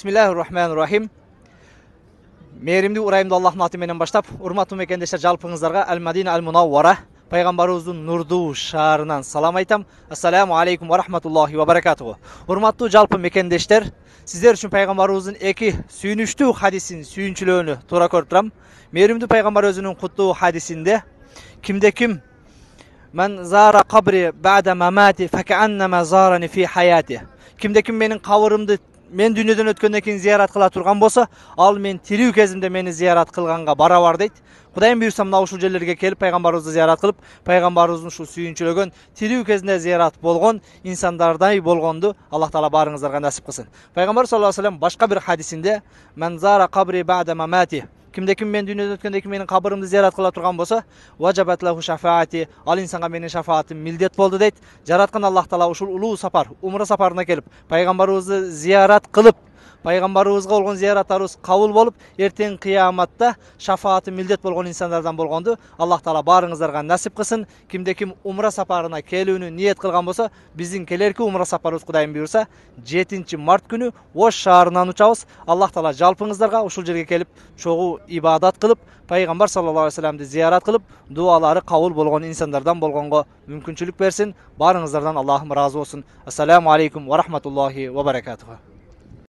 Bismillahirrahmanirrahim. Mehrimli urayımda Allah'ın atımenen başlap, urmatlı mekendешler жалпыңыздарга Al-Madina Al-Munawwara, Peygamberimizin nurdu şaharından salam aytam. Assalamu aleykum ve rahmetullahi ve berekatuhu. Urmatlı жалпы mekendешler, sizler üçün Peygamberimizin eki sүйүнүчтүү hadisin sүйүнчүлөөнү тура көрүп турам. Mehrimli Peygamber özünün kutluu hadisinde kimde kim men zara kabri ba'da mamati fekeannama zarani fi hayati. Kimde kim menin kavurumdu men dünyadan ötkөндөн кийин зиярат кыла турган болсо, ал мен тирүү кезимде мени зиярат кылганга барабар дейт. Кудайым буйрса мына ушул жерлерге келип пайгамбарыбызды зиярат кылып, пайгамбарыбыздын ушул сүйүнчүлөгөн тирүү кезинде зиярат болгон инсандардай болгонду Аллах Таала баарыңыздарга насип кылсын. Пайгамбар саллаллаху алейхи ва саллям башка бир хадисинде мен зара кабри бa'da mamati, kimde kim men dünyadan ötkөндөн кийин менин кабырымды зиярат кыла турган болсо, ваджабат лаху шафаати, ал инсанга менин шафаатым милдет болду дейт. Жараткан Аллах Таала ушул улуу сапар, умра сапарына келип, пайгамбарыбызды зиярат кылып, пайгамбарыбызга болгон зияраттарыбыз кабыл болуп, эртең кыяматта шафааты милдет болгон инсандардан болгонду Аллах Таала баарыңыздарга насип кылсын. Кимде ким умра сапарына келүүнү ниет кылган болсо, биздин келерки умра сапарыбыз Кудайым буйрса 7-март күнү Ош шаарынан учабыз. Аллах Таала жалпыңыздарга ушул жерге келип чогуу ибадат кылып, Пайгамбар саллаллаху алейхи ва салламды зиярат кылып, дуалары кабыл болгон инсандардан болгонго мүмкүнчүлүк берсин. Баарыңыздардан Аллахым ыраазы болсун. Ассаламу алейкум ва рахматуллахи ва баракатуху.